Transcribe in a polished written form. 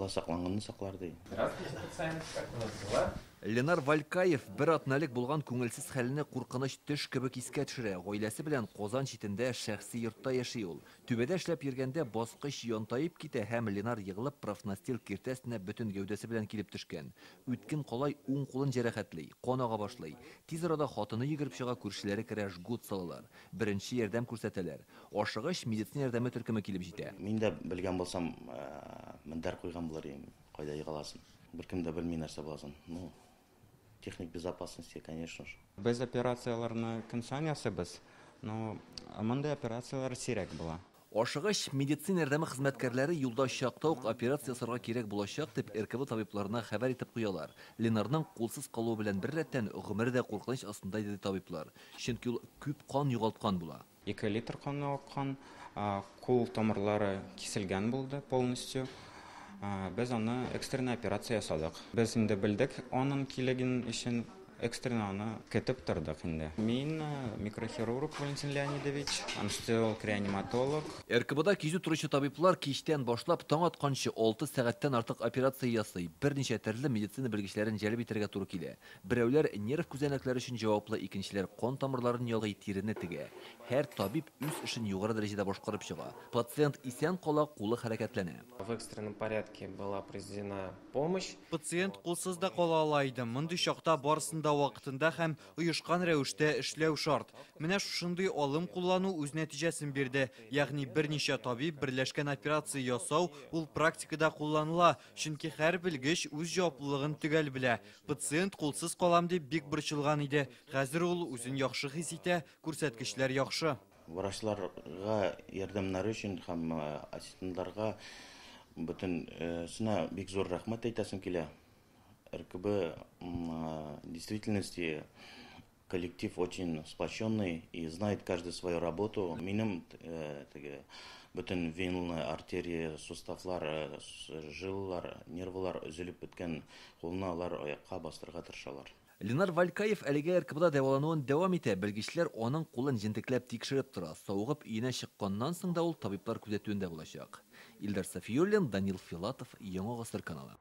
бала сакланган саклар ди. Здравствуйте, пациент. Как у вас дела? Ленар Валькаев бер атналык булган күңелсез хәлне куркыныч төш кебек искә төшерә. Гаиләсе белән Казан читендә шәхси йортта яши ул. Түбәдә эшләп йөргәндә баскыч янтаеп китә һәм Ленар егылып профнастил киртәсенә бөтен гәүдәсе белән килеп төшкән. Үткен калай уң кулын җәрәхәтли, кан ага башлый. Тиз арада хатыны йөгереп чыга, күршеләре керә, жгут салалар. Беренче ярдәм күрсәтәләр. Ашыгыч медицина ярдәме төркеме килеп җитә. Мин дә белгән булсам, мендәр куйган булыр идем. Кайда йыгаласын. Беркем дә белми нәрсә буласын. Ну, техник безопасности, конечно же. Без операцияларны көн сан ясыйбыз, но мондай операциялар сирәк була. Ашыгыч медицина ярдәме хезмәткәрләре юлда чакта ук операция ясарга кирәк булачак дип РКБ табибларына хәбәр итеп куялар. Ленарның кулсыз калуы белән бер рәттән гомере дә куркыныч астында диде табиблар. Чөнки ул күп кан югалткан була. 2 литр каны аккан, кул тамырлары киселгән булды полностью. Без аны экстренный операция ясадык. Без инде белдек аның килеген өчен экстренаны көтеп тордык инде. Мин микрохирург Валентин Леонидович, анестезиолог-реаниматолог. РКБда кизү торучы табиблар кичтән башлап таң атканчы 6 сәгатьтән артык операция ясый. Берничә төрле медицина белгечләрен җәлеп итәргә туры килә. Берәүләр нерв күзәнәкләре өчен җаваплы, икенчеләр кан тамырларын ялгый, тирене тегә. Һәр табиб үз эшен югары дәрәҗәдә башкарып чыга. Пациент исән кала, кулы хәрәкәтләнә. В экстренном порядке была произведена помощь. Пациент кулсыз да кала алайды. Мондый чакта барысында вакытында һәм оешкан рәвештә эшләү шарт. Менә шушындый алым куллану үз нәтиҗәсен бирде. Ягъни берничә табиб берләшкән операция ясау ул практикада кулланыла, чөнки һәр белгеч үз җаваплылыгын төгәл белә. Пациент кулсыз калам дип бик борчылган иде. Хәзер ул үзен яхшы хис итә, күрсәткечләр яхшы. Врачларга ярдәмнәре өчен һәм ассистентларга бөтен сына бик зур рәхмәт әйтәсем килә. РКБ в действительности коллектив очень сплоченный и знает каждый свою работу. Минем бөтен венный артерия, суставлар, жиллар, нервлар өзелеп беткән кулны алар аякка бастырга тырышалар. Ленар Валькаев әлегә РКБда дәвалануын дәвам итә. Белгечләр аның кулын җентекләп тикшереп тора. Саугып өенә чыкканнан соң да ул табиблар күзәтүендә булачак. Илдар Сафиуллин, Данил Филатов, Яңа Гасыр каналы.